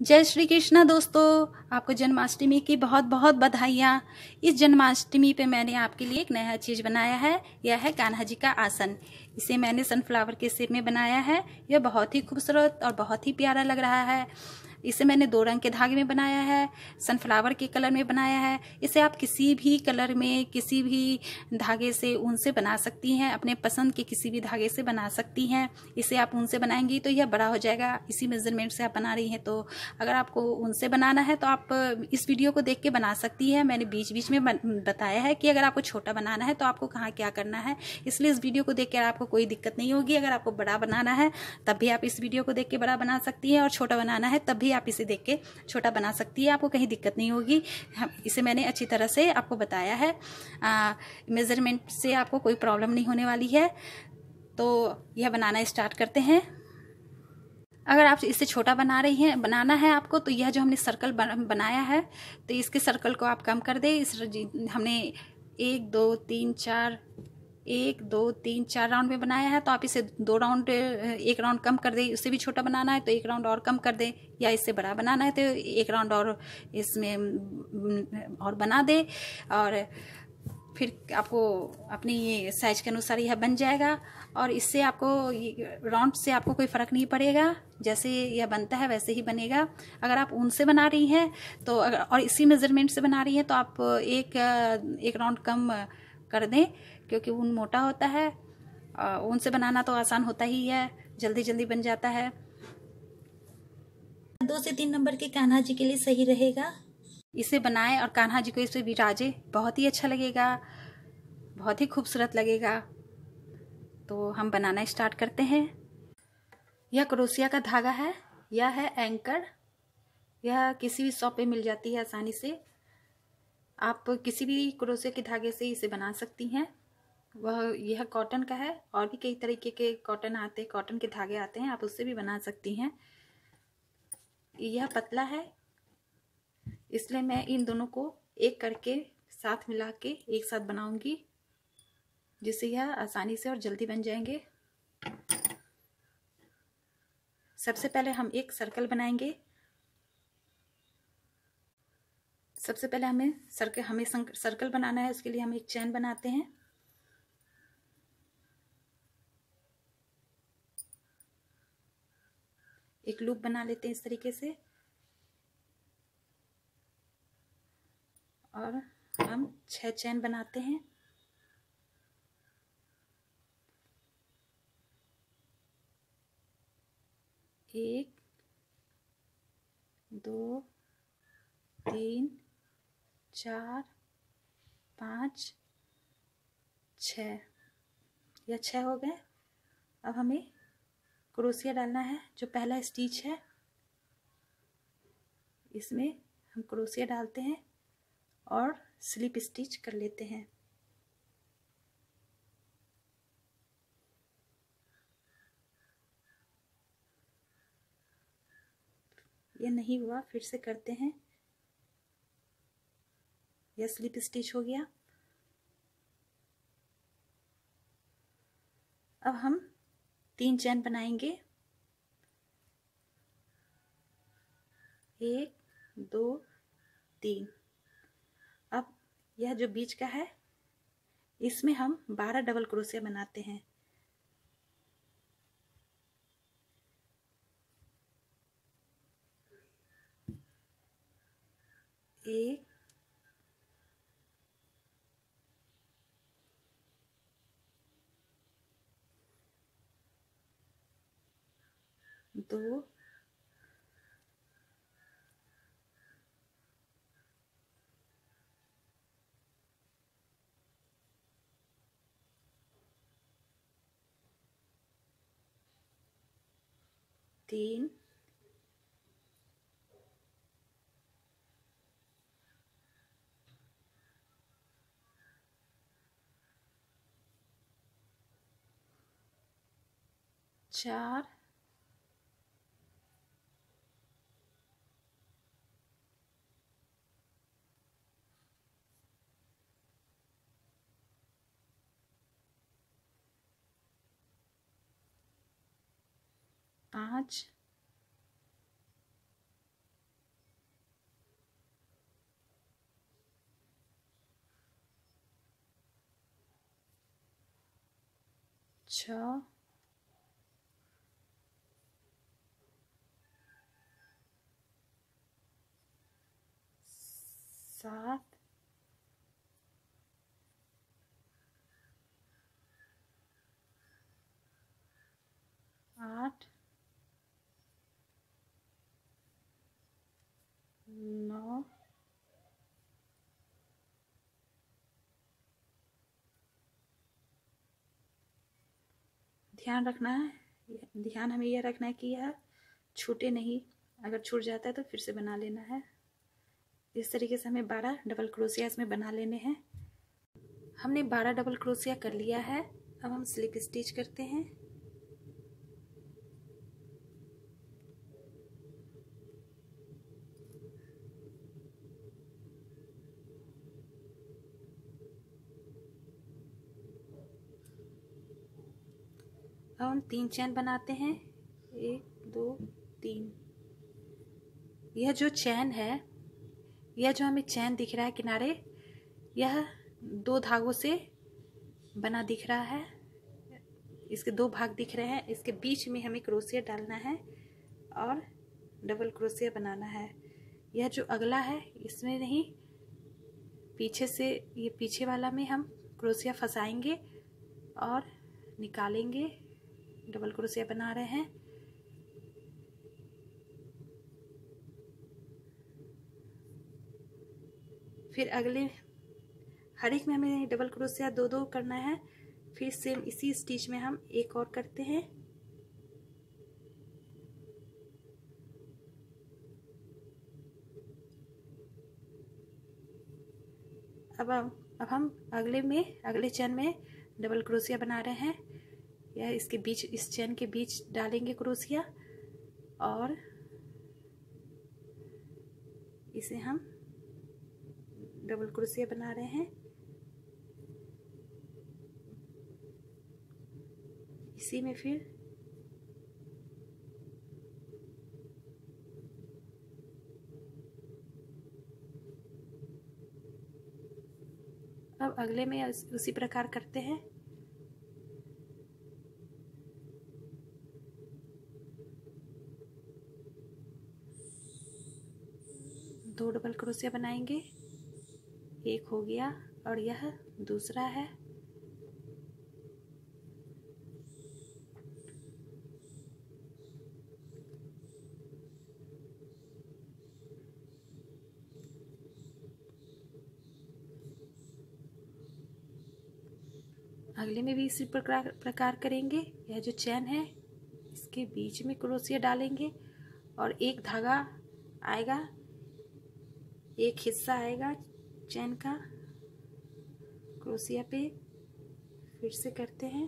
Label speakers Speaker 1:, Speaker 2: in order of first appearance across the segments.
Speaker 1: जय श्री कृष्णा दोस्तों, आपको जन्माष्टमी की बहुत बहुत बधाइयाँ। इस जन्माष्टमी पे मैंने आपके लिए एक नया चीज़ बनाया है। यह है कान्हा जी का आसन। इसे मैंने सनफ्लावर के शेप में बनाया है। यह बहुत ही खूबसूरत और बहुत ही प्यारा लग रहा है। इसे मैंने 2 रंग के धागे में बनाया है, सनफ्लावर के कलर में बनाया है। इसे आप किसी भी कलर में, किसी भी धागे से, ऊन से बना सकती हैं। अपने पसंद के किसी भी धागे से बना सकती हैं। इसे आप ऊन से बनाएंगी तो यह बड़ा हो जाएगा। इसी मेजरमेंट से आप बना रही हैं, तो अगर आपको ऊन से बनाना है तो आप इस वीडियो को देख के बना सकती हैं। मैंने बीच बीच में बताया है कि अगर आपको छोटा बनाना है तो आपको कहाँ क्या करना है, इसलिए इस वीडियो को देख कर आपको कोई दिक्कत नहीं होगी। अगर आपको बड़ा बनाना है तब भी आप इस वीडियो को देख के बड़ा बना सकती हैं, और छोटा बनाना है तब भी आप इसे देख के छोटा बना सकती है। आपको कहीं दिक्कत नहीं होगी। इसे मैंने अच्छी तरह से आपको बताया है। मेजरमेंट से आपको कोई प्रॉब्लम नहीं होने वाली है। तो यह बनाना स्टार्ट करते हैं। अगर आप इसे छोटा बनाना है आपको, तो यह जो हमने सर्कल बनाया है, तो इसके सर्कल को आप कम कर दें। हमने 1 2 3 4 1 2 3 4 राउंड में बनाया है, तो आप इसे 2 राउंड, 1 राउंड कम कर दें। उससे भी छोटा बनाना है तो 1 राउंड और कम कर दें, या इससे बड़ा बनाना है तो 1 राउंड और इसमें और बना दें। और फिर आपको अपनी ये साइज के अनुसार यह बन जाएगा। और इससे आपको राउंड से आपको कोई फ़र्क नहीं पड़ेगा, जैसे यह बनता है वैसे ही बनेगा। अगर आप ऊन से बना रही हैं तो अगर और इसी मेज़रमेंट से बना रही हैं तो आप एक राउंड कम कर दें, क्योंकि ऊन मोटा होता है। ऊन से बनाना तो आसान होता ही है, जल्दी जल्दी बन जाता है। 2 से 3 नंबर के कान्हा जी के लिए सही रहेगा। इसे बनाएं और कान्हा जी को इस पर बिराजे, बहुत ही अच्छा लगेगा, बहुत ही खूबसूरत लगेगा। तो हम बनाना स्टार्ट करते हैं। यह क्रोशिया का धागा है, यह है एंकर। यह किसी भी शॉप पे मिल जाती है आसानी से। आप किसी भी क्रोशिया के धागे से इसे बना सकती हैं। यह कॉटन का है, और भी कई तरीके के कॉटन के धागे आते हैं, आप उससे भी बना सकती हैं। यह पतला है, इसलिए मैं इन दोनों को एक करके साथ मिला के एक साथ बनाऊंगी, जिससे यह आसानी से और जल्दी बन जाएंगे। सबसे पहले हम एक सर्कल बनाएंगे। सबसे पहले हमें सर्कल बनाना है। उसके लिए हम एक चैन बनाते हैं। एक लूप बना लेते हैं इस तरीके से, और हम 6 चैन बनाते हैं। एक, 2, 3, 4, 5, 6। यह 6 हो गए। अब हमें क्रोशिया डालना है। जो पहला स्टिच है, इसमें हम क्रोशिया डालते हैं और स्लिप स्टिच कर लेते हैं। यह नहीं हुआ, फिर से करते हैं। यह स्लिप स्टिच हो गया। अब हम 3 चैन बनाएंगे। 1 2 3। अब यह जो बीच का है, इसमें हम 12 डबल क्रोशिया बनाते हैं। 1 2 3 4 5 6 7 8 9 ध्यान रखना है, ध्यान हमें यह रखना है कि यह छूटे नहीं। अगर छूट जाता है तो फिर से बना लेना है। इस तरीके से हमें 12 डबल क्रोशिया इसमें बना लेने हैं। हमने 12 डबल क्रोशिया कर लिया है। अब हम स्लिप स्टिच करते हैं। अब हम 3 चैन बनाते हैं, 1 2 3। यह जो चैन है, यह जो हमें चैन दिख रहा है किनारे, यह 2 धागों से बना दिख रहा है। इसके 2 भाग दिख रहे हैं। इसके बीच में हमें क्रोशिया डालना है और डबल क्रोशिया बनाना है। यह जो अगला है इसमें नहीं, पीछे से, ये पीछे वाला में हम क्रोशिया फंसाएंगे और निकालेंगे। डबल क्रोशिया बना रहे हैं। फिर अगले हर एक में हमें डबल क्रोशिया 2-2 करना है। फिर सेम इसी स्टिच में हम एक और करते हैं। अब हम अगले चैन में डबल क्रोशिया बना रहे हैं। यह इसके बीच, इस चैन के बीच डालेंगे क्रोशिया और इसे हम डबल क्रोशिया बना रहे हैं। इसी में फिर अब अगले में उसी प्रकार करते हैं। दो डबल क्रोशिया बनाएंगे, एक हो गया और यह दूसरा है। अगले में भी इसी प्रकार करेंगे। यह जो चैन है इसके बीच में क्रोशिया डालेंगे और एक धागा आएगा, एक हिस्सा आएगा चैन का क्रोशिया पे। फिर से करते हैं।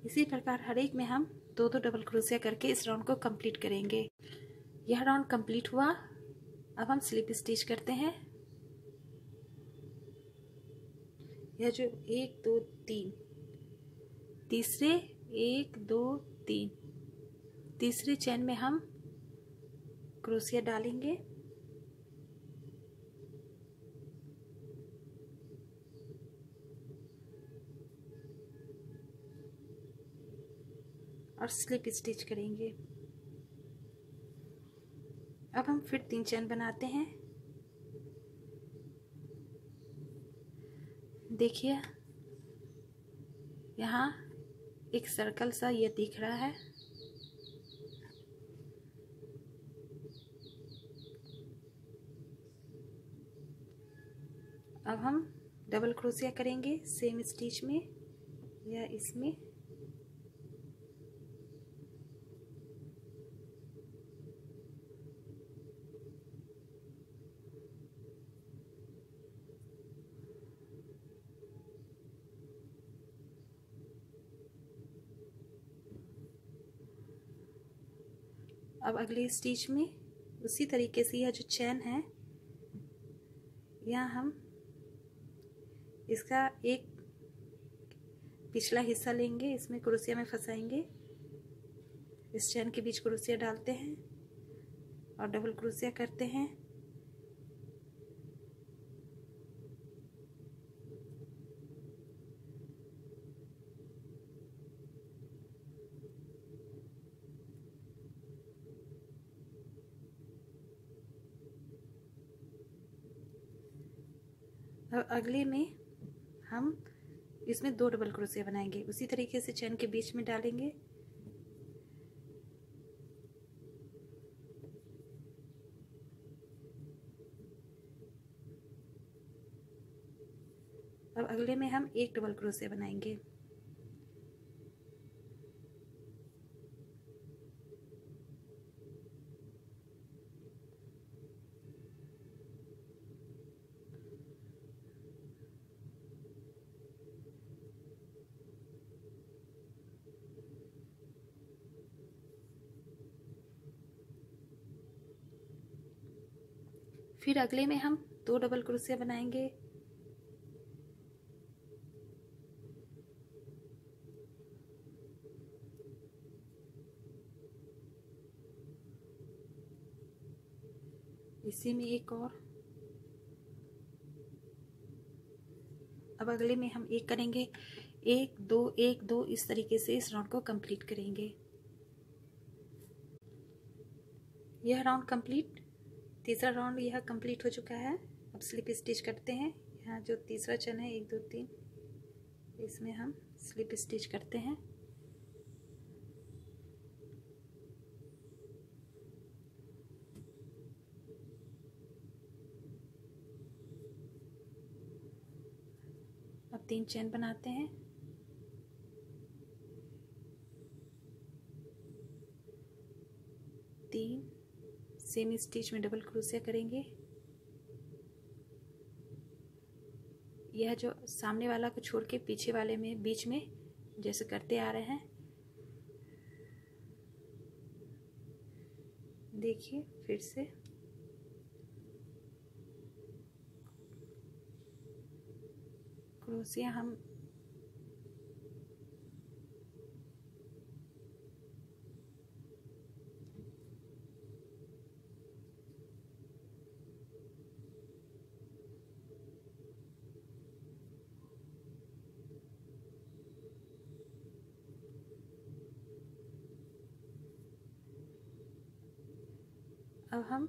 Speaker 1: इसी प्रकार हर एक में हम 2-2 डबल क्रोशिया करके इस राउंड को कंप्लीट करेंगे। यह राउंड कंप्लीट हुआ। अब हम स्लिप स्टिच करते हैं। यह जो 1 2 3, तीसरे 1 2 3, तीसरे चैन में हम क्रोशिया डालेंगे और स्लिप स्टिच करेंगे। अब हम फिर 3 चैन बनाते हैं। देखिए यहाँ एक सर्कल सा ये दिख रहा है। अब हम डबल क्रोशिया करेंगे सेम स्टिच में या इसमें। अब अगले स्टिच में उसी तरीके से यह जो चैन है, यहाँ हम इसका एक पिछला हिस्सा लेंगे, इसमें क्रोशिया में फंसाएंगे। इस चैन के बीच क्रोशिया डालते हैं और डबल क्रोशिया करते हैं। अब अगले में हम इसमें 2 डबल क्रोशिया बनाएंगे। उसी तरीके से चेन के बीच में डालेंगे। अब अगले में हम 1 डबल क्रोशिया बनाएंगे। फिर अगले में हम 2 डबल क्रोशिया बनाएंगे। इसी में एक और। अब अगले में हम एक करेंगे, 1 2 1 2 इस तरीके से इस राउंड को कंप्लीट करेंगे। यह राउंड कंप्लीट, तीसरा राउंड यह कंप्लीट हो चुका है। अब स्लिप स्टिच करते हैं। यहाँ जो तीसरा चेन है 1 2 3, इसमें हम स्लिप स्टिच करते हैं। अब 3 चेन बनाते हैं। तीन सेम स्टिच में डबल क्रोशिया करेंगे। यह जो सामने वाला को छोड़ के पीछे वाले में बीच में जैसे करते आ रहे हैं, देखिए फिर से क्रोशिया हम अब हम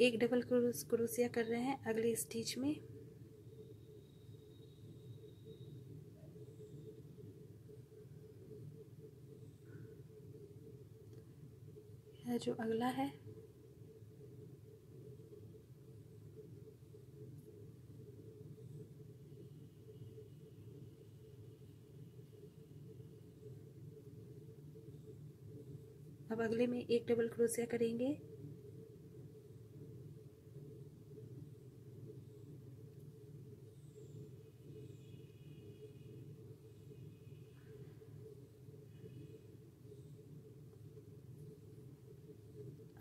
Speaker 1: 1 डबल क्रोशिया कर रहे हैं अगले स्टिच में। यह जो अगला है अब अगले में 1 डबल क्रोशिया करेंगे।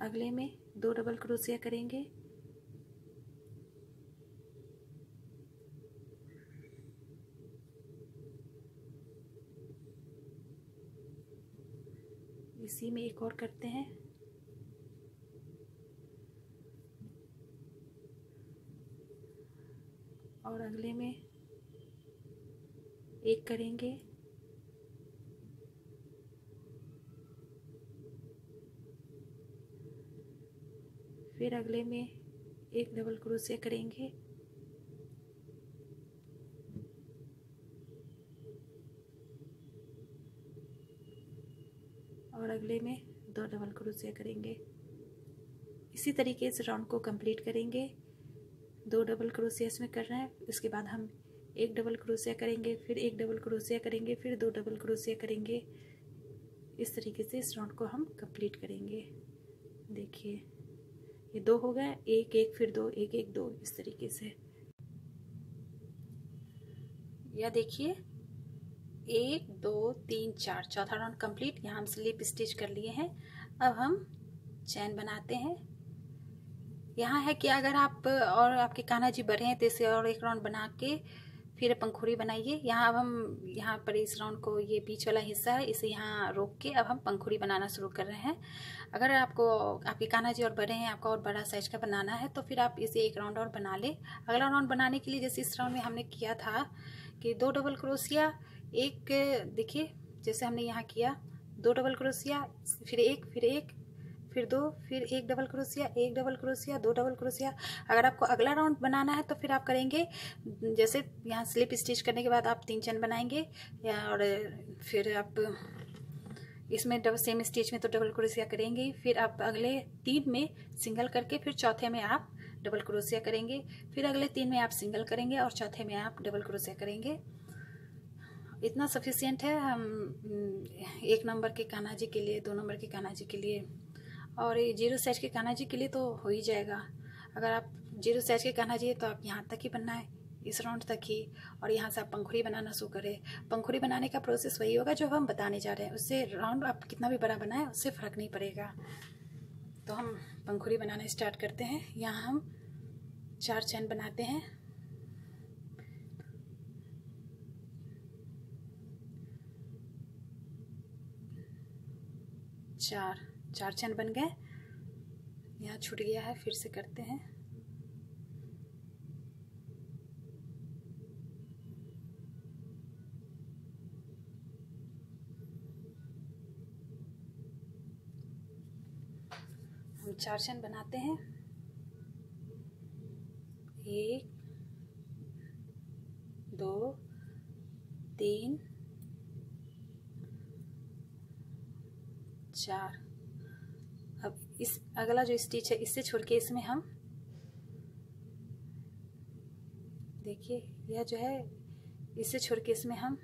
Speaker 1: अगले में 2 डबल क्रोशिया करेंगे। इसी में एक और करते हैं। और अगले में एक करेंगे। फिर अगले में 1 डबल क्रोशिया करेंगे। और अगले में 2 डबल क्रोशिया करेंगे। इसी तरीके से राउंड को कंप्लीट करेंगे। 2 डबल क्रोशिया इसमें कर रहे हैं, इसके बाद हम 1 डबल क्रोशिया करेंगे, फिर 1 डबल क्रोशिया करेंगे, फिर 2 डबल क्रोशिया करेंगे। इस तरीके से इस राउंड को हम कंप्लीट करेंगे। देखिए ये 2 हो गए, 1 1 फिर 2 1 1 2 इस तरीके से। यह देखिए 1 2 3 4 चौथा राउंड कंप्लीट। यहाँ हम स्लिप स्टिच कर लिए हैं। अब हम चैन बनाते हैं। यहाँ है कि अगर आप और आपके कान्हा जी बढ़े हैं तो इसे और 1 राउंड बना के फिर पंखुड़ी बनाइए। यहाँ अब हम यहाँ पर इस राउंड को, ये बीच वाला हिस्सा है, इसे यहाँ रोक के अब हम पंखुड़ी बनाना शुरू कर रहे हैं। अगर आपको आपके कान्हा जी और बड़े हैं, आपका और बड़ा साइज का बनाना है तो फिर आप इसे एक राउंड और बना ले। अगला राउंड बनाने के लिए जैसे इस राउंड में हमने किया था कि 2 डबल क्रोशिया, एक, देखिए जैसे हमने यहाँ किया 2 डबल क्रोशिया, फिर एक, फिर 2, फिर 1 double crochet, 1 double crochet, 2 double crochet. अगर आपको अगला राउंड बनाना है तो फिर आप करेंगे जैसे यहाँ स्लिप स्टिच करने के बाद आप 3 चेन बनाएंगे, और फिर आप इसमें डबल सेम स्टिच में तो डबल क्रोशिया करेंगे। फिर आप अगले 3 में सिंगल करके फिर चौथे में आप डबल क्रोशिया करेंगे। फिर अगले 3 में आप सिंगल करेंगे और चौथे में आप डबल क्रोशिया करेंगे। इतना सफिशिएंट है हम 1 नंबर के कान्हा जी के लिए, 2 नंबर के कान्हा जी के लिए, और ये 0 साइज के कान्हा जी के लिए तो हो ही जाएगा। अगर आप 0 साइज के कान्हा जी है तो आप यहाँ तक ही बनना है, इस राउंड तक ही, और यहाँ से आप पंखुड़ी बनाना शुरू करें। पंखुड़ी बनाने का प्रोसेस वही होगा जो हम बताने जा रहे हैं, उससे राउंड आप कितना भी बड़ा बनाए उससे फ़र्क नहीं पड़ेगा। तो हम पंखुड़ी बनाना स्टार्ट करते हैं। यहाँ हम 4 चैन बनाते हैं। चार चैन बन गए। यहाँ छूट गया है, फिर से करते हैं। हम 4 चैन बनाते हैं। 1 2 3 4। अब इस अगला जो स्टिच है इससे छोड़ के इसमें हम, देखिए यह जो है इससे छोड़ के इसमें हम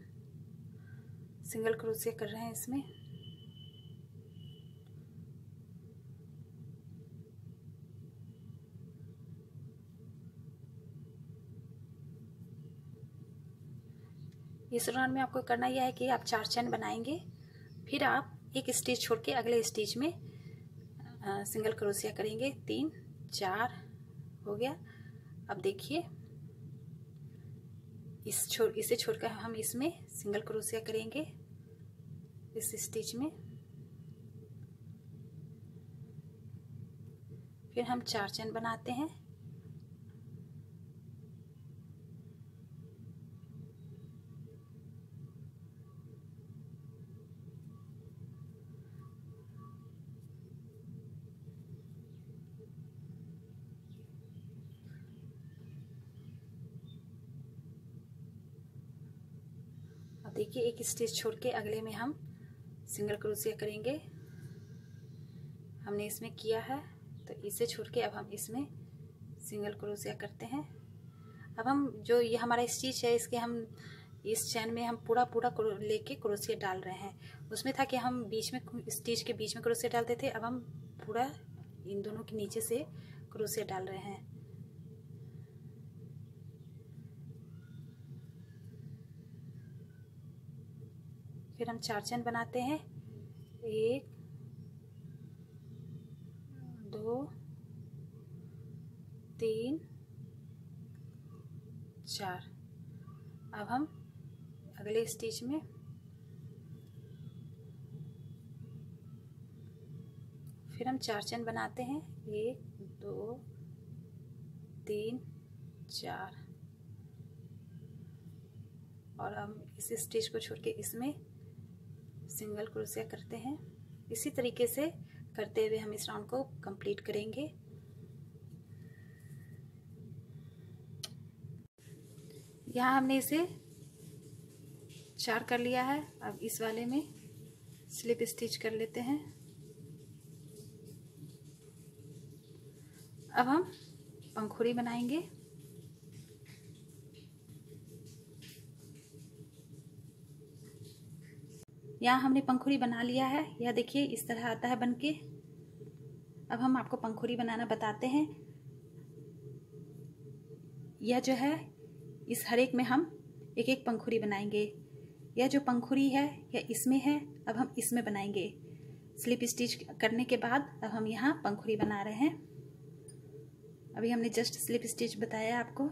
Speaker 1: सिंगल क्रोशिया कर रहे हैं। इसमें इस राउंड में आपको करना यह है कि आप 4 चैन बनाएंगे, फिर आप एक स्टिच छोड़ के अगले स्टिच में सिंगल क्रोशिया करेंगे। 3 4 हो गया। अब देखिए इसे छोड़कर हम इसमें सिंगल क्रोशिया करेंगे इस स्टिच में। फिर हम 4 चैन बनाते हैं। देखिए एक स्टिच छोड़ के अगले में हम सिंगल क्रोशिया करेंगे। हमने इसमें किया है तो इसे छोड़ के अब हम इसमें सिंगल क्रोशिया करते हैं। अब हम जो ये हमारा स्टिच है इसके हम इस चैन में हम पूरा लेके क्रोशिया डाल रहे हैं। उसमें था कि हम बीच में स्टिच के बीच में क्रोशिया डालते थे, अब हम पूरा इन दोनों के नीचे से क्रोशिया डाल रहे हैं। फिर हम 4 चैन बनाते हैं। 1 2 3 4। अब हम अगले स्टिच में फिर हम 4 चैन बनाते हैं। 1 2 3 4, और हम इस स्टिच को छोड़ के इसमें सिंगल क्रोशिया करते हैं। इसी तरीके से करते हुए हम इस राउंड को कंप्लीट करेंगे। यहाँ हमने इसे 4 कर लिया है। अब इस वाले में स्लिप स्टिच कर लेते हैं। अब हम पंखुड़ी बनाएंगे। यहाँ हमने पंखुड़ी बना लिया है। यह देखिए इस तरह आता है बनके। अब हम आपको पंखुड़ी बनाना बताते हैं। यह जो है इस हर एक में हम एक एक पंखुड़ी बनाएंगे। यह जो पंखुड़ी है यह इसमें है, अब हम इसमें बनाएंगे। स्लिप स्टिच करने के बाद अब हम यहाँ पंखुड़ी बना रहे हैं। अभी हमने जस्ट स्लिप स्टिच बताया आपको,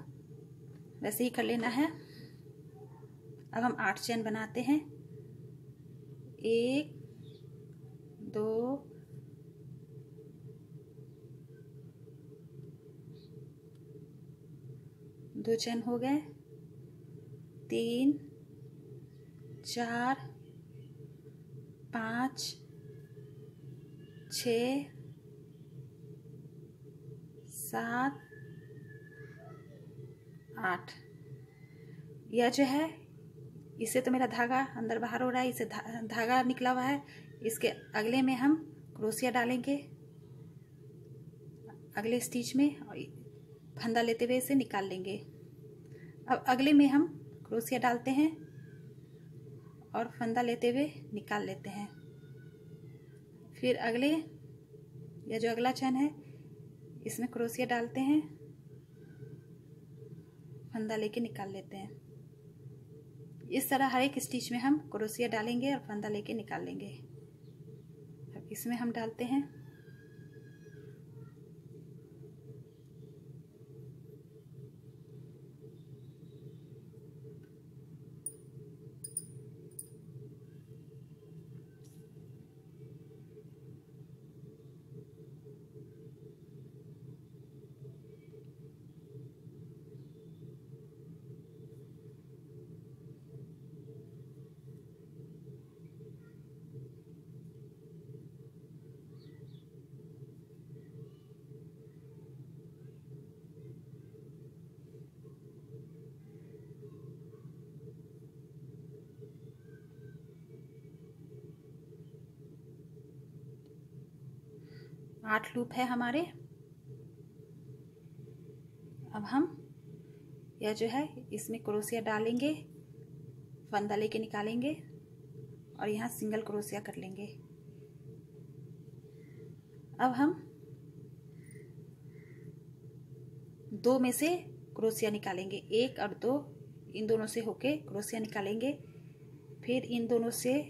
Speaker 1: वैसे ही कर लेना है। अब हम 8 चैन बनाते हैं। 1 2 2 चैन हो गए, 3 4 5 6 7 8। यह जो है, इससे तो मेरा धागा अंदर बाहर हो रहा है, इसे धागा निकला हुआ है। इसके अगले में हम क्रोशिया डालेंगे, अगले स्टिच में, और फंदा लेते हुए इसे निकाल लेंगे। अब अगले में हम क्रोशिया डालते हैं और फंदा लेते हुए निकाल लेते हैं। फिर अगले, यह जो अगला चैन है, इसमें क्रोशिया डालते हैं, फंदा लेके निकाल लेते हैं। इस तरह हर एक स्टिच में हम क्रोशिया डालेंगे और फंदा लेके निकाल लेंगे। अब इसमें हम डालते हैं, आठ लूप है हमारे। अब हम यह जो है, इसमें क्रोशिया डालेंगे, फंदा लेके निकालेंगे और यहाँ सिंगल क्रोशिया कर लेंगे। अब हम 2 में से क्रोशिया निकालेंगे, 1 और 2, इन दोनों से होके क्रोशिया निकालेंगे। फिर इन दोनों से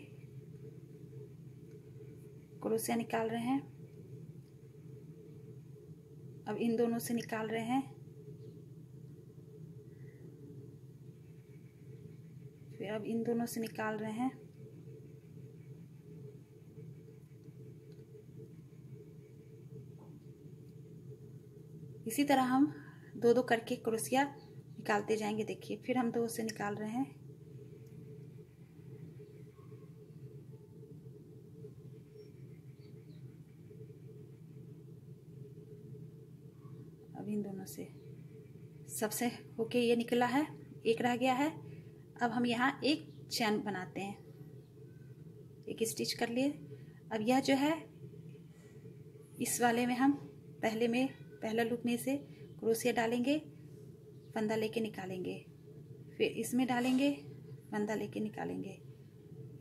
Speaker 1: क्रोशिया निकाल रहे हैं, अब इन दोनों से निकाल रहे हैं, फिर अब इन दोनों से निकाल रहे हैं। इसी तरह हम 2-2 करके क्रोशिया निकालते जाएंगे। देखिए, फिर हम 2 से निकाल रहे हैं, अब इन दोनों से सबसे होके ये निकला है, एक रह गया है। अब हम यहाँ एक चैन बनाते हैं, एक स्टिच कर लिए। अब यह जो है, इस वाले में हम पहला लूप में से क्रोशिया डालेंगे, फंदा लेके निकालेंगे, फिर इसमें डालेंगे, फंदा लेके निकालेंगे।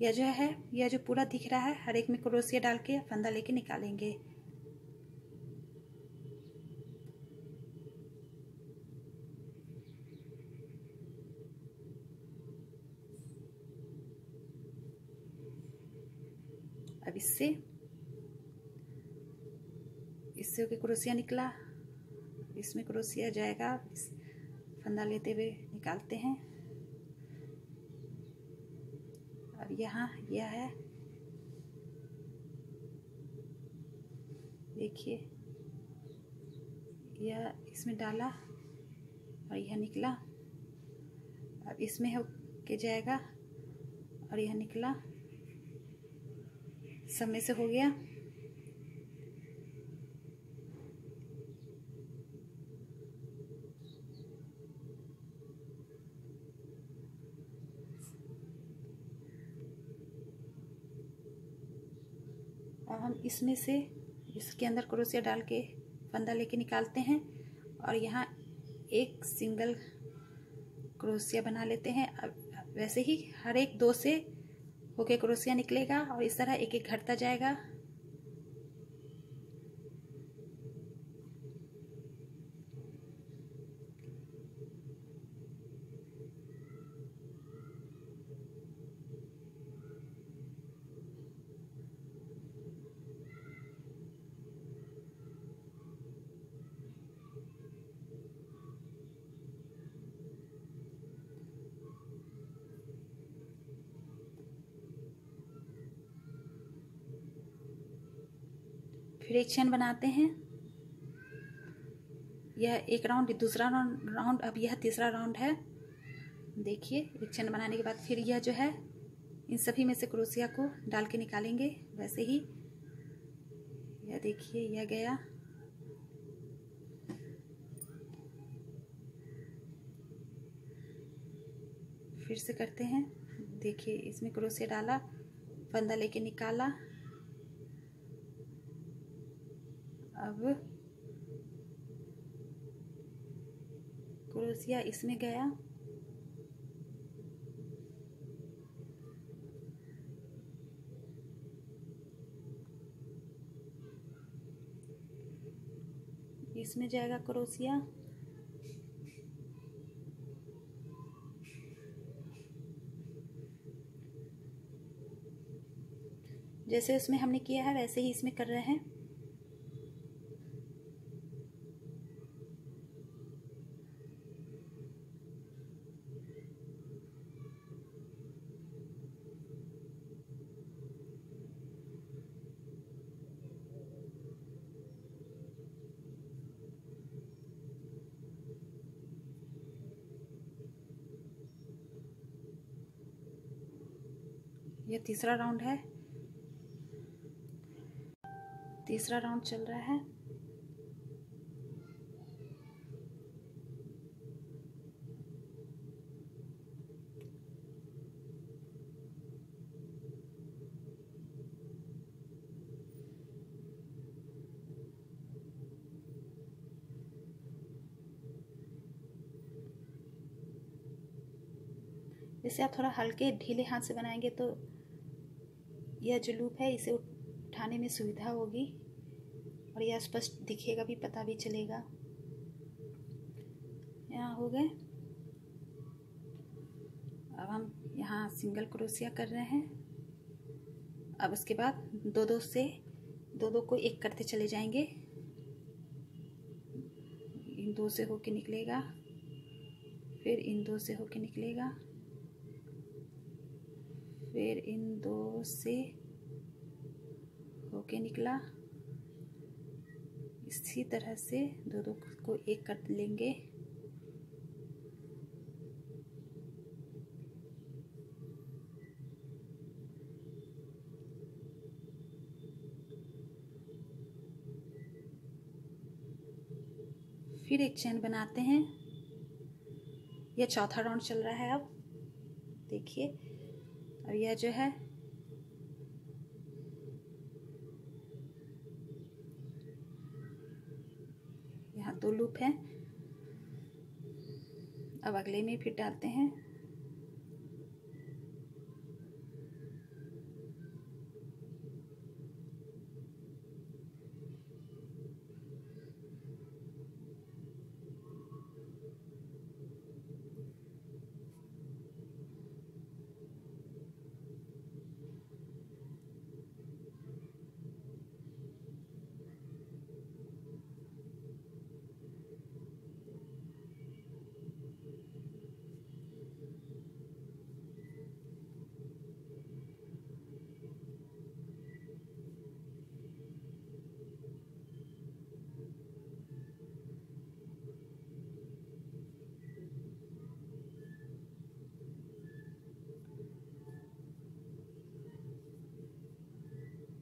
Speaker 1: यह जो है, यह जो पूरा दिख रहा है, हर एक में क्रोशिया डाल के फंदा लेके निकालेंगे। अब इससे होके क्रोशिया निकला, इसमें क्रोशिया जाएगा, फंदा लेते हुए निकालते हैं। अब यहाँ यह है, देखिए, यह इसमें डाला और यह निकला। अब इसमें होके जाएगा और यह निकला, सब में से हो गया। अब हम इसमें से, इसके अंदर क्रोशिया डाल के फंदा लेके निकालते हैं और यहाँ एक सिंगल क्रोशिया बना लेते हैं। अब वैसे ही हर एक 2 से होके क्रोशिया निकलेगा और इस तरह एक एक घटता जाएगा। फिर एक चेन बनाते हैं। यह एक राउंड, दूसरा राउंड, अब यह तीसरा राउंड है। देखिए, एक चेन बनाने के बाद फिर यह जो है इन सभी में से क्रोशिया को डाल के निकालेंगे। वैसे ही यह देखिए, यह गया। फिर से करते हैं। देखिए, इसमें क्रोशिया डाला, फंदा लेके निकाला। अब क्रोशिया इसमें गया, इसमें जाएगा क्रोशिया। जैसे उसमें हमने किया है वैसे ही इसमें कर रहे हैं। यह तीसरा राउंड है, तीसरा राउंड चल रहा है। जैसे आप थोड़ा हल्के ढीले हाथ से बनाएंगे तो यह जो लूप है इसे उठाने में सुविधा होगी और यह स्पष्ट दिखेगा भी, पता भी चलेगा। यहाँ हो गए। अब हम यहाँ सिंगल क्रोशिया कर रहे हैं। अब उसके बाद दो दो को एक करते चले जाएंगे। इन दो से होके निकलेगा, फिर इन दो से होके निकलेगा, फिर इन दो से होके निकला। इसी तरह से दो दो को एक कर लेंगे। फिर एक चेन बनाते हैं। यह चौथा राउंड चल रहा है। अब देखिए, अब यह जो है यहाँ दो लूप है। अब अगले में फिर डालते हैं।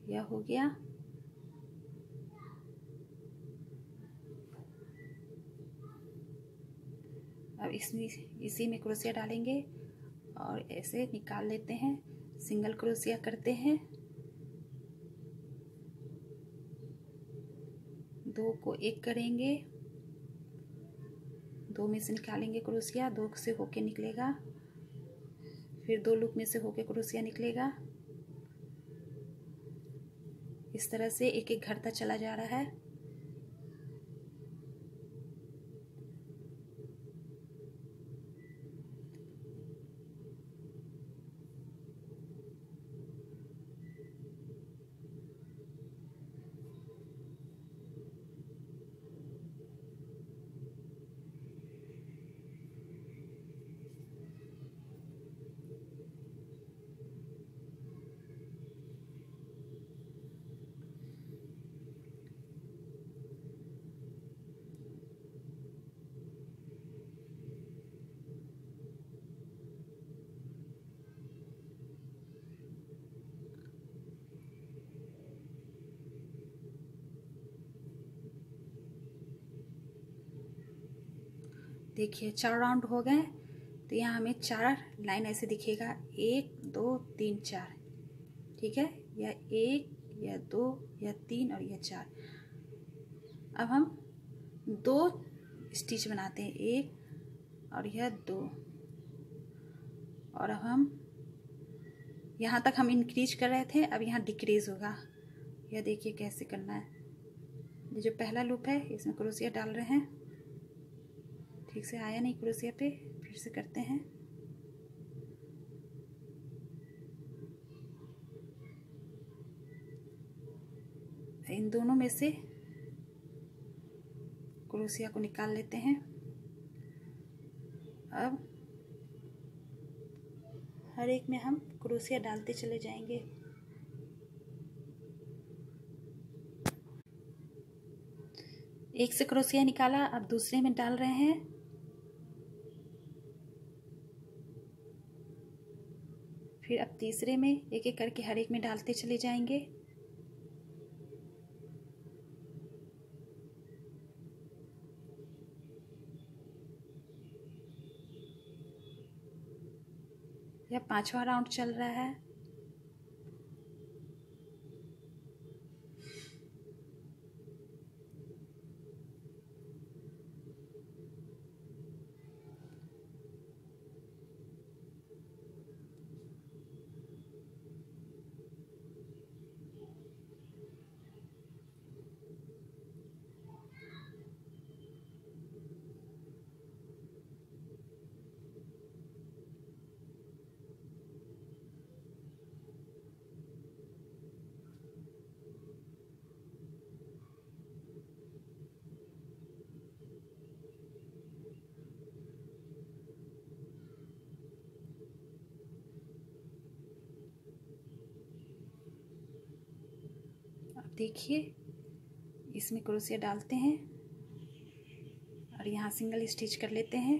Speaker 1: यह हो गया। अब इसमें इसी में क्रोशिया डालेंगे और ऐसे निकाल लेते हैं। सिंगल क्रोशिया करते हैं, दो को एक करेंगे, दो में से निकालेंगे क्रोशिया, दो से होके निकलेगा, फिर दो लूप में से होके क्रोशिया निकलेगा। इस तरह से एक एक घटता चला जा रहा है। देखिए 4 राउंड हो गए। तो यहाँ हमें 4 लाइन ऐसे दिखेगा, 1 2 3 4, ठीक है, या 1 या 2 या 3 और या 4। अब हम 2 स्टिच बनाते हैं, 1 और यह 2, और अब हम यहाँ तक हम इंक्रीज कर रहे थे, अब यहाँ डिक्रीज होगा। यह देखिए कैसे करना है। ये जो पहला लूप है इसमें क्रोशिया डाल रहे हैं, ठीक से आया नहीं क्रोशिया पे, फिर से करते हैं। इन दोनों में से क्रोशिया को निकाल लेते हैं। अब हर एक में हम क्रोशिया डालते चले जाएंगे। एक से क्रोशिया निकाला, अब दूसरे में डाल रहे हैं। फिर अब तीसरे में एक एक करके हर एक में डालते चले जाएंगे। यह 5वां राउंड चल रहा है। अब देखिए इसमें क्रोशिया डालते हैं और यहाँ सिंगल स्टिच कर लेते हैं।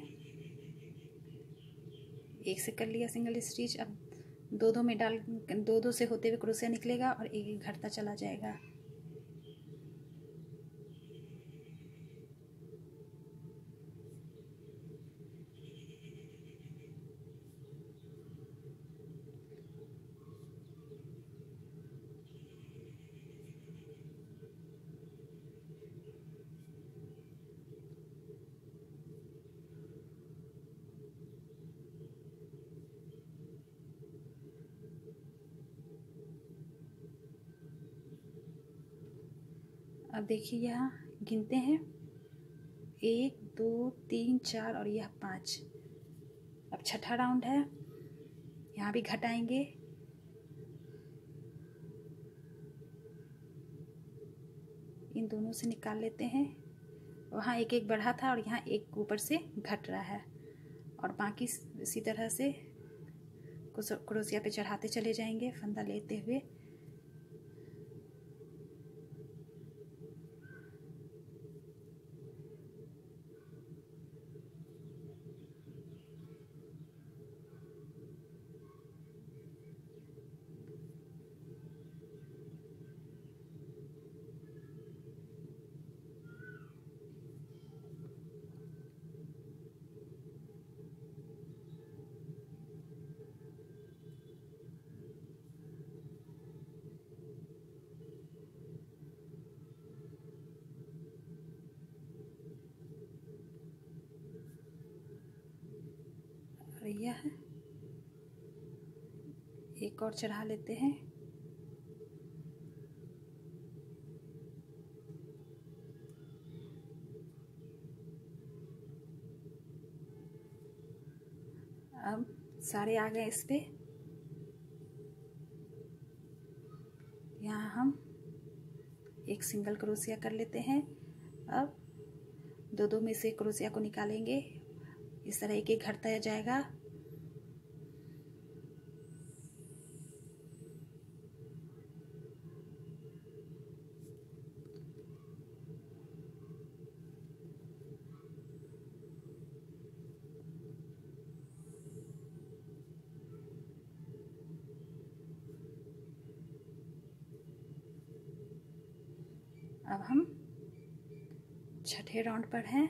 Speaker 1: एक से कर लिया सिंगल स्टिच, अब दो दो में डाल, दो दो से होते हुए क्रोशिया निकलेगा और एक एक घटता चला जाएगा। अब देखिए यहाँ गिनते हैं, 1 2 3 4 और यह 5। अब छठा राउंड है, यहाँ भी घटाएंगे। इन दोनों से निकाल लेते हैं। वहाँ एक एक बढ़ा था और यहाँ एक ऊपर से घट रहा है, और बाकी इसी तरह से क्रोशिया पे चढ़ाते चले जाएंगे फंदा लेते हुए। यह एक और चढ़ा लेते हैं। अब सारे आ गए इस पे। यहाँ हम एक सिंगल क्रोशिया कर लेते हैं। अब दो दो में से क्रोशिया को निकालेंगे, इस तरह एक एक घटता जाएगा। अब हम छठे राउंड पर हैं।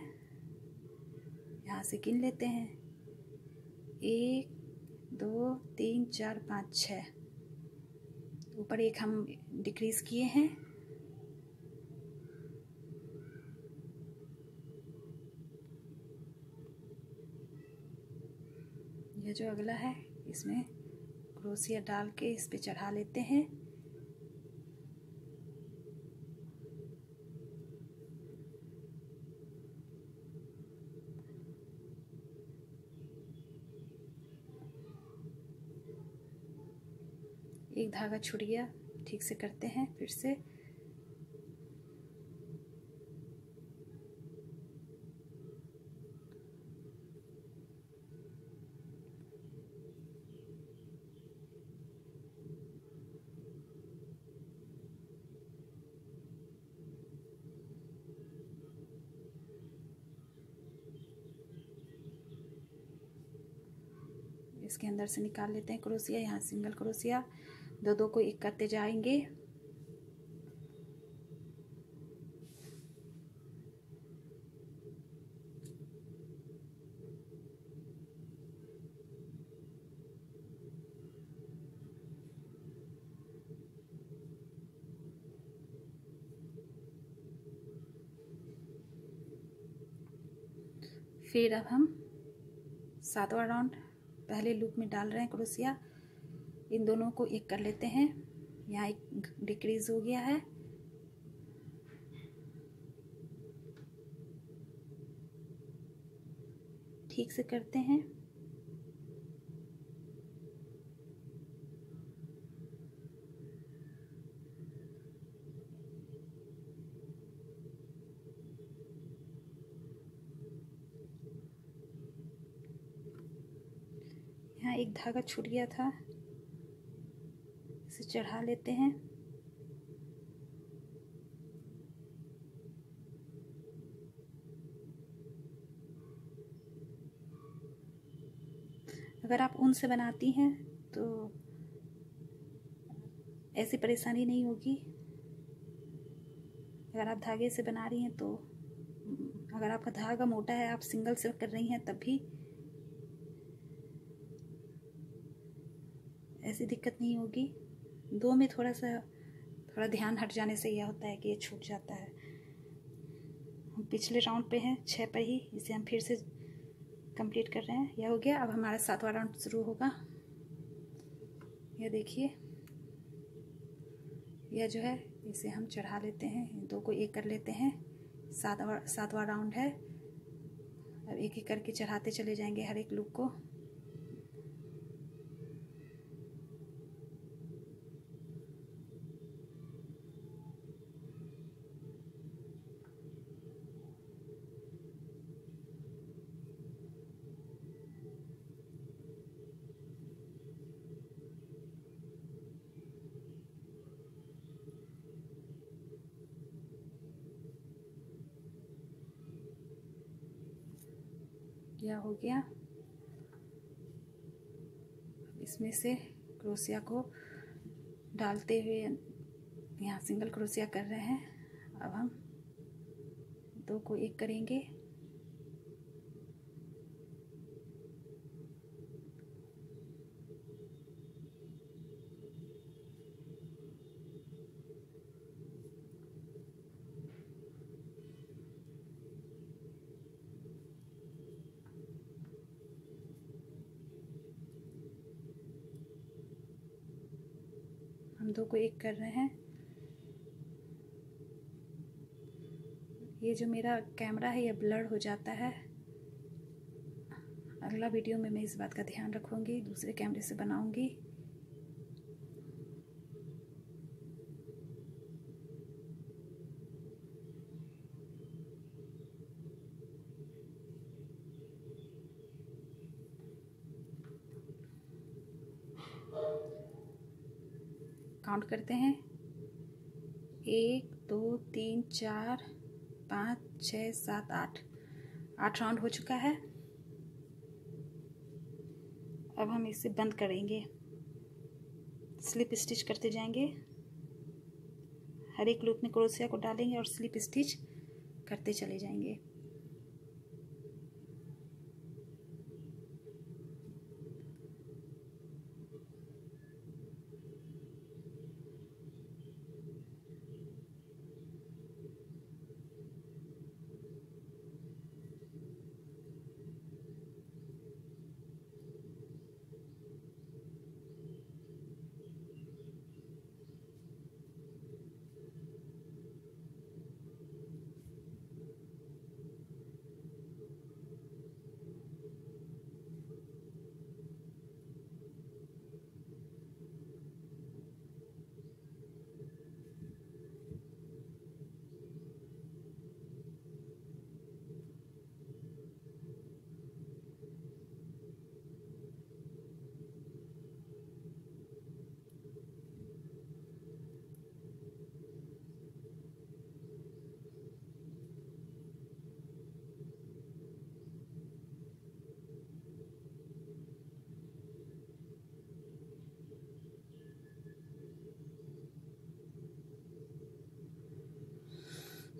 Speaker 1: यहाँ से गिन लेते हैं। 1 2 3 4 5 6, ऊपर एक हम डिक्रीज किए हैं। ये जो अगला है इसमें क्रोशिया डाल के इस पे चढ़ा लेते हैं। एक धागा छूट गया, ठीक से करते हैं फिर से। इसके अंदर से निकाल लेते हैं क्रोशिया। यहाँ सिंगल क्रोशिया, दो दो को एक करते जाएंगे। फिर अब हम 7वां राउंड पहले लूप में डाल रहे हैं क्रोशिया। इन दोनों को एक कर लेते हैं। यहाँ एक डिक्रीज हो गया है। ठीक से करते हैं। यहाँ एक धागा छूट गया था, इसे चढ़ा लेते हैं। अगर आप ऊन से बनाती हैं तो ऐसी परेशानी नहीं होगी। अगर आप धागे से बना रही हैं तो अगर आपका धागा मोटा है, आप सिंगल से कर रही हैं, तब भी ऐसी दिक्कत नहीं होगी। दो में थोड़ा ध्यान हट जाने से यह होता है कि ये छूट जाता है। हम पिछले राउंड पे हैं 6 पर ही, इसे हम फिर से कंप्लीट कर रहे हैं। यह हो गया। अब हमारा 7वां राउंड शुरू होगा। यह देखिए, यह जो है इसे हम चढ़ा लेते हैं, दो को एक कर लेते हैं। 7वां राउंड है। अब एक एक करके चढ़ाते चले जाएंगे हर एक लूप को। यह हो गया। इसमें से क्रोशिया को डालते हुए यहाँ सिंगल क्रोशिया कर रहे हैं। अब हम दो को एक करेंगे। हम दो को एक कर रहे हैं। ये जो मेरा कैमरा है ये ब्लर हो जाता है। अगला वीडियो में मैं इस बात का ध्यान रखूंगी, दूसरे कैमरे से बनाऊंगी। काउंट करते हैं। 1 2 3 4 5 6 7 8 राउंड हो चुका है। अब हम इसे बंद करेंगे। स्लिप स्टिच करते जाएंगे। हर एक लूप में क्रोशिया को डालेंगे और स्लिप स्टिच करते चले जाएंगे।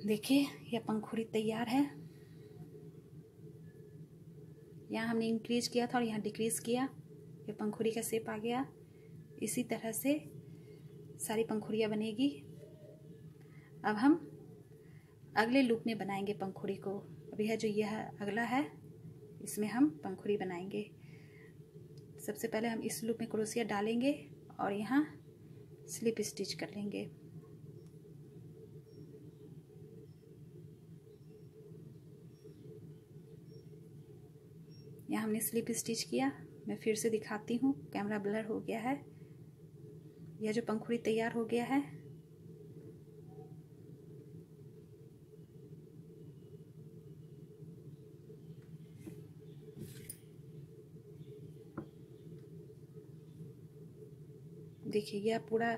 Speaker 1: देखिए यह पंखुड़ी तैयार है। यहाँ हमने इंक्रीज किया था और यहाँ डिक्रीज किया, ये पंखुड़ी का शेप आ गया। इसी तरह से सारी पंखुड़ियाँ बनेगी। अब हम अगले लूप में बनाएंगे पंखुड़ी को। अभी है जो यह अगला है, इसमें हम पंखुड़ी बनाएंगे। सबसे पहले हम इस लूप में क्रोशिया डालेंगे और यहाँ स्लिप स्टिच कर लेंगे। यहाँ हमने स्लिप स्टिच किया। मैं फिर से दिखाती हूँ, कैमरा ब्लर हो गया है। यह जो पंखुड़ी तैयार हो गया है, देखिए यह पूरा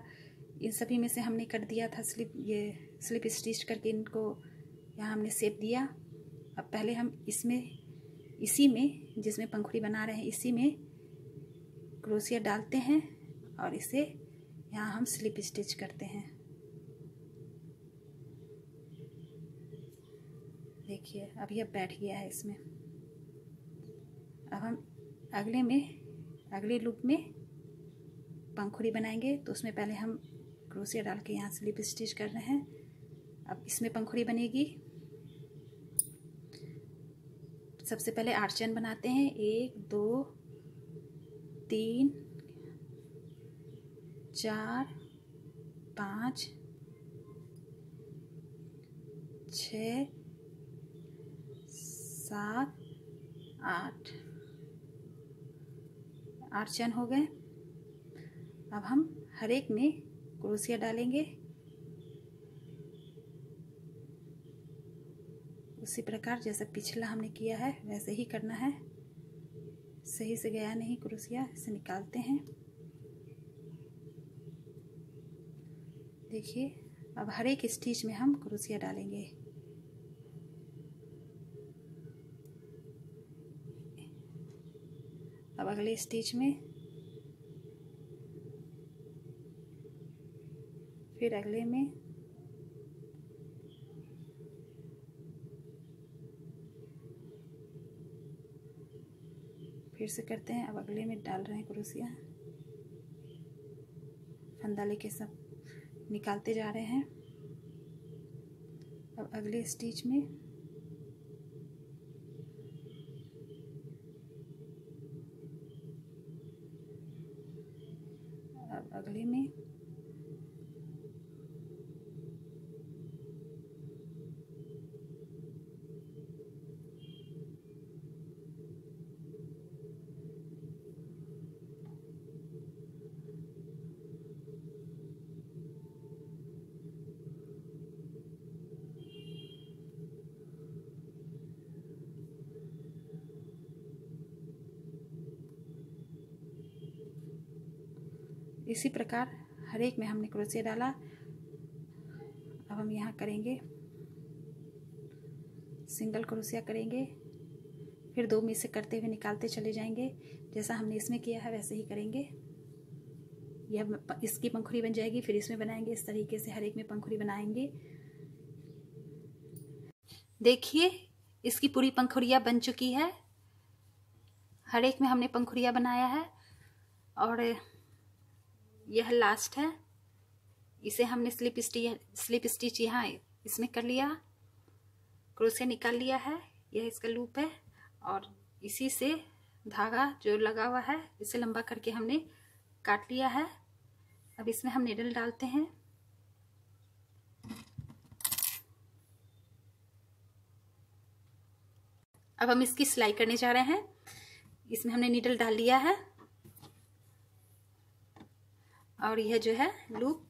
Speaker 1: इन सभी में से हमने कर दिया था स्लिप स्टिच करके इनको यहाँ हमने शेप दिया। अब पहले हम इसी में जिसमें पंखुड़ी बना रहे हैं इसी में क्रोशिया डालते हैं और इसे यहाँ हम स्लिप स्टिच करते हैं। देखिए अब यह बैठ गया है इसमें। अब हम अगले लूप में पंखुड़ी बनाएंगे, तो उसमें पहले हम क्रोशिया डाल के यहाँ स्लिप स्टिच कर रहे हैं। अब इसमें पंखुड़ी बनेगी। सबसे पहले 8 चैन बनाते हैं। 1 2 3 4 5 6 7 8 चैन हो गए। अब हम हर एक में क्रोशिया डालेंगे। उसी प्रकार जैसा पिछला हमने किया है वैसे ही करना है। सही से गया नहीं क्रोशिया, इसे निकालते हैं। देखिए अब हर एक स्टिच में हम क्रोशिया डालेंगे। अब अगले स्टिच में, फिर अगले में, फिर से करते हैं। अब अगले में डाल रहे हैं क्रोशिया, फंदा लेके सब निकालते जा रहे हैं। अब अगले स्टिच में अब अगले में इसी प्रकार हर एक में हमने क्रोशिया डाला। अब हम यहाँ करेंगे सिंगल क्रोशिया करेंगे, फिर 2 में से करते हुए निकालते चले जाएंगे। जैसा हमने इसमें किया है वैसे ही करेंगे। यह इसकी पंखुड़ी बन जाएगी, फिर इसमें बनाएंगे। इस तरीके से हर एक में पंखुड़ी बनाएंगे। देखिए इसकी पूरी पंखुड़ियाँ बन चुकी है। हर एक में हमने पंखुड़ियाँ बनाया है और यह लास्ट है। इसे हमने स्लिप स्टिच यहाँ इसमें कर लिया, क्रोशिया निकाल लिया है। यह इसका लूप है और इसी से धागा जो लगा हुआ है इसे लंबा करके हमने काट लिया है। अब इसमें हम नीडल डालते हैं। अब हम इसकी सिलाई करने जा रहे हैं। इसमें हमने नीडल डाल लिया है और यह जो है लूप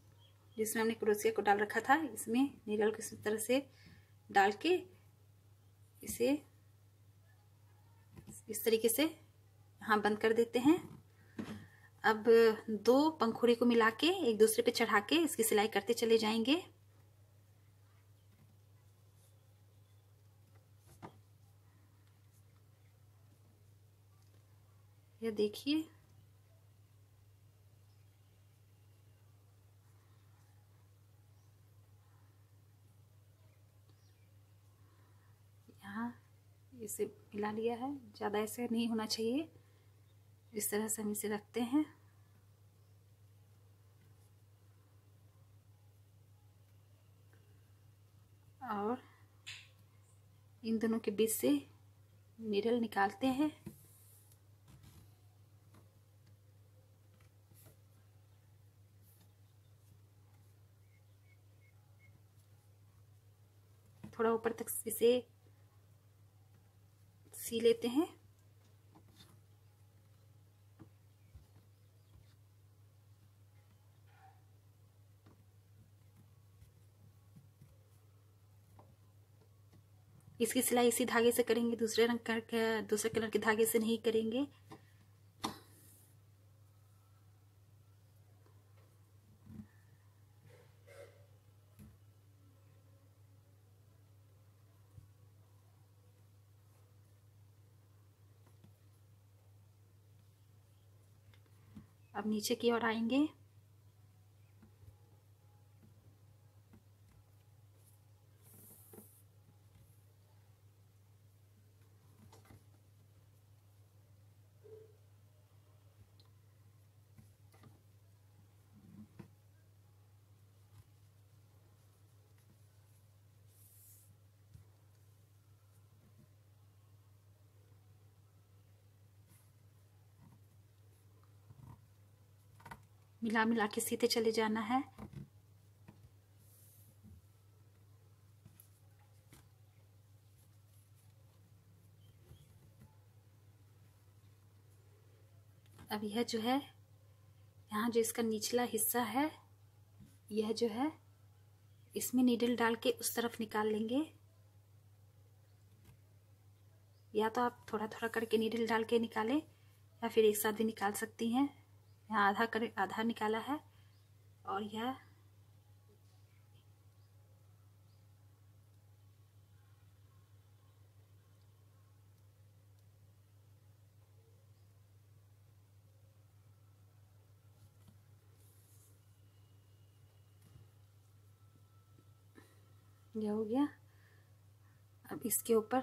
Speaker 1: जिसमें हमने क्रोशिया को डाल रखा था, इसमें नीडल को इस तरह से डाल के इसे इस तरीके से यहाँ बंद कर देते हैं। अब 2 पंखुड़ी को मिला के एक दूसरे पे चढ़ा के इसकी सिलाई करते चले जाएंगे। यह देखिए इसे मिला लिया है। ज़्यादा ऐसे नहीं होना चाहिए। इस तरह से हम इसे रखते हैं और इन दोनों के बीच से नीडल निकालते हैं। थोड़ा ऊपर तक इसे सी लेते हैं। इसकी सिलाई इसी धागे से करेंगे, दूसरे कलर के धागे से नहीं करेंगे। अब नीचे की ओर आएंगे। मिला मिला के सीधे चले जाना है। अब यह जो है, यहाँ जो इसका निचला हिस्सा है, यह जो है इसमें नीडल डाल के उस तरफ निकाल लेंगे। या तो आप थोड़ा थोड़ा करके नीडल डाल के निकालें या फिर एक साथ भी निकाल सकती हैं। यहाँ आधा निकाला है और यह हो गया। अब इसके ऊपर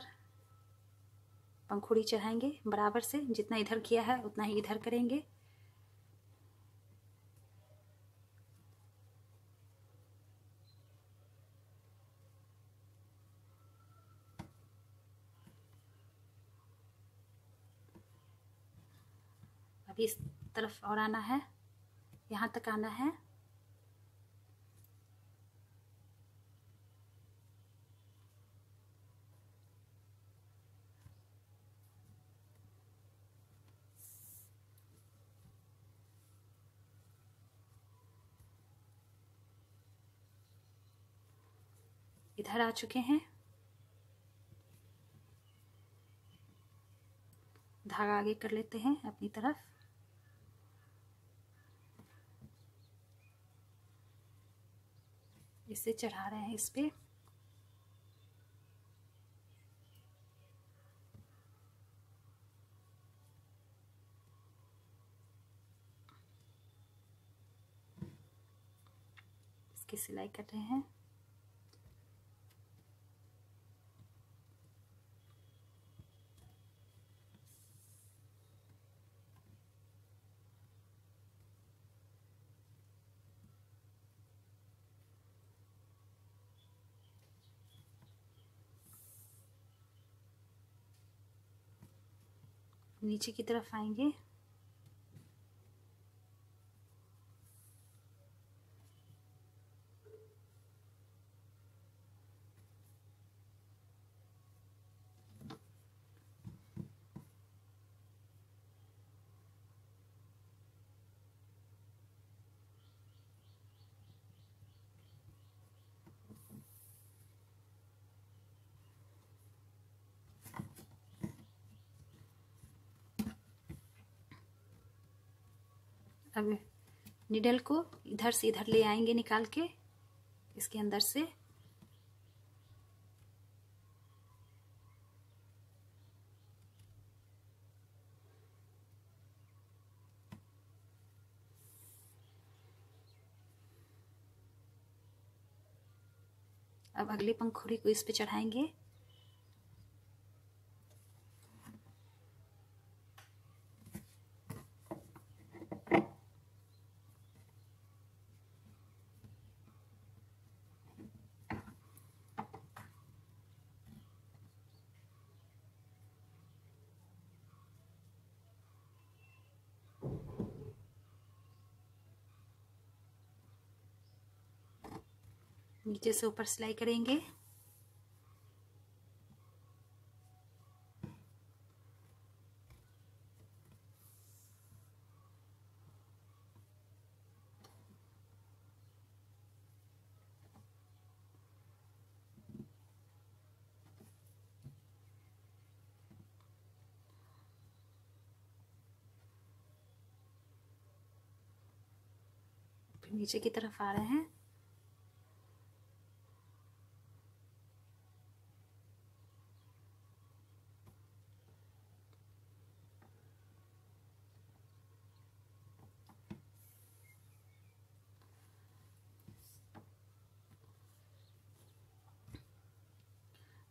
Speaker 1: पंखुड़ी चढ़ाएंगे बराबर से, जितना इधर किया है उतना ही इधर करेंगे। अब इस तरफ और आना है, यहाँ तक आना है। इधर आ चुके हैं। धागा आगे कर लेते हैं अपनी तरफ। इसे चढ़ा रहे हैं इस पे। इसकी सिलाई कर रहे हैं। नीचे की तरफ आएंगे। अब निडल को इधर से इधर ले आएंगे निकाल के इसके अंदर से। अब अगली पंखुड़ी को इस पे चढ़ाएंगे। नीचे से ऊपर सिलाई करेंगे। फिर नीचे की तरफ आ रहे हैं।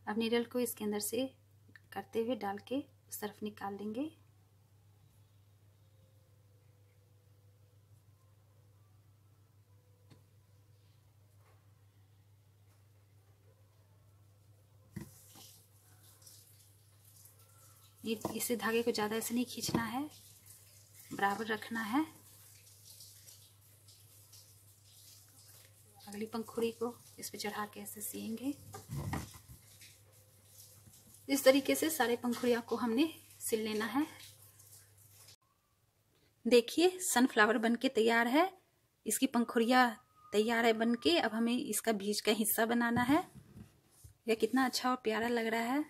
Speaker 1: अब नीडल को इसके अंदर से करते हुए डाल के उस तरफ निकाल देंगे। इसे धागे को ज़्यादा ऐसे नहीं खींचना है, बराबर रखना है। अगली पंखुड़ी को इस पे चढ़ा के ऐसे सिएंगे। इस तरीके से सारे पंखुड़ियों को हमने सिल लेना है। देखिए सनफ्लावर बनके तैयार है। इसकी पंखुड़ियाँ तैयार है बनके। अब हमें इसका बीज का हिस्सा बनाना है। यह कितना अच्छा और प्यारा लग रहा है।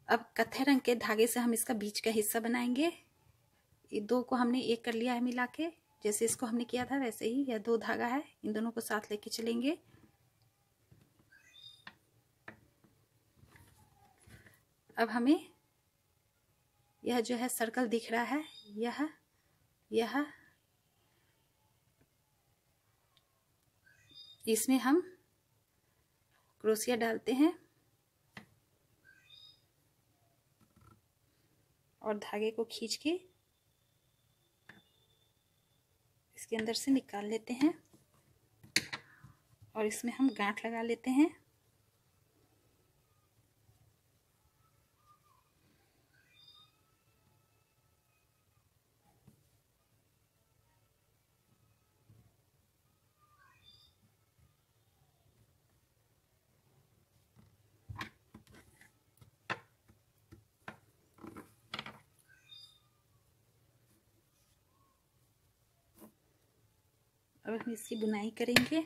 Speaker 1: अब कत्थे रंग के धागे से हम इसका बीज का हिस्सा बनाएंगे। ये दो को हमने एक कर लिया है मिला के, जैसे इसको हमने किया था वैसे ही। यह दो धागा है, इन दोनों को साथ लेके चलेंगे। अब हमें यह जो है सर्कल दिख रहा है, यह इसमें हम क्रोशिया डालते हैं और धागे को खींच के इसके अंदर से निकाल लेते हैं और इसमें हम गांठ लगा लेते हैं। अब हम इसकी बुनाई करेंगे।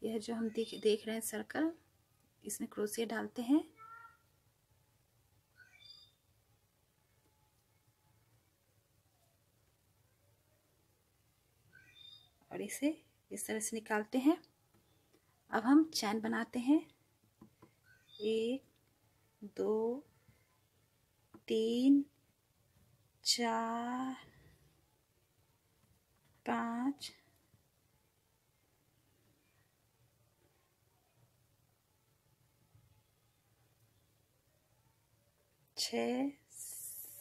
Speaker 1: यह जो हम देख रहे हैं सर्कल, इसमें क्रोशिया डालते हैं और इसे इस तरह से निकालते हैं। अब हम चैन बनाते हैं। 1 2 3 4 5 6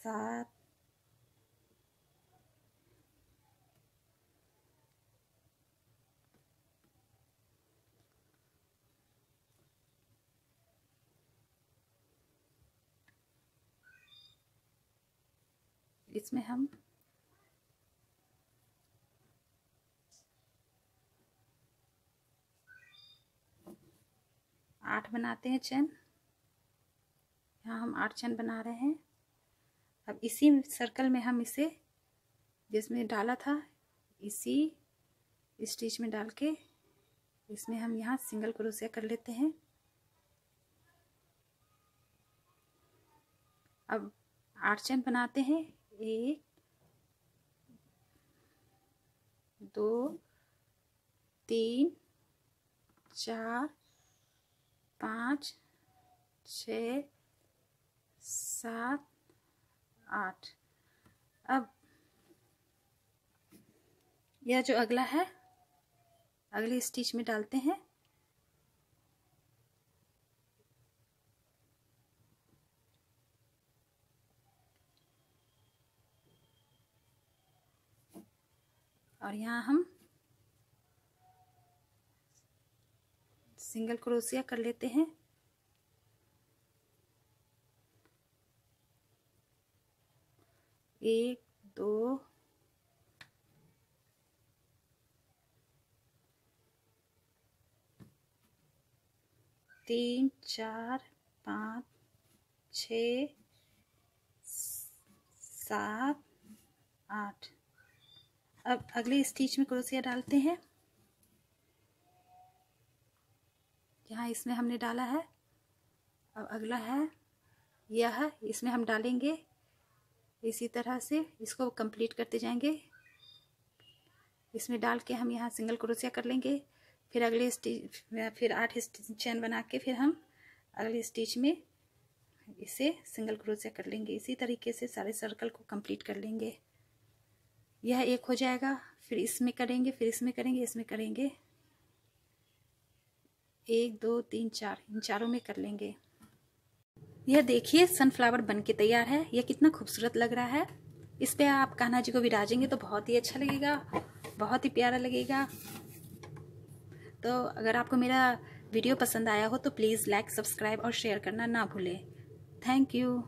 Speaker 1: 7 इसमें हम 8 बनाते हैं चैन। यहाँ हम 8 चैन बना रहे हैं। अब इसी सर्कल में हम इसे जिसमें डाला था इसी स्टिच में डाल के इसमें हम यहाँ सिंगल क्रोशिया कर लेते हैं। अब 8 चैन बनाते हैं। 1 2 3 4 5 6 7 8। अब यह जो अगला है अगले स्टिच में डालते हैं। और यहाँ हम सिंगल क्रोशिया कर लेते हैं। एक, दो, तीन, चार, पाँच, 6, 7, 8। अब अगले स्टिच में क्रोशिया डालते हैं। यहाँ इसमें हमने डाला है। अब अगला है यह, इसमें हम डालेंगे। इसी तरह से इसको कंप्लीट करते जाएंगे। इसमें डाल के हम यहाँ सिंगल क्रोशिया कर लेंगे। फिर अगले स्टिच, फिर 8 चैन बना के फिर हम अगले स्टिच में इसे सिंगल क्रोशिया कर लेंगे। इसी तरीके से सारे सर्कल को कंप्लीट कर लेंगे। यह एक हो जाएगा, फिर इसमें करेंगे, फिर इसमें करेंगे, इसमें करेंगे। 1, 2, 3, 4, इन चारों में कर लेंगे। यह देखिए सनफ्लावर बनके तैयार है। यह कितना खूबसूरत लग रहा है। इस पे आप कान्हा जी को विराजेंगे तो बहुत ही अच्छा लगेगा, बहुत ही प्यारा लगेगा। तो अगर आपको मेरा वीडियो पसंद आया हो तो प्लीज़ लाइक, सब्सक्राइब और शेयर करना ना भूलें। Thank you.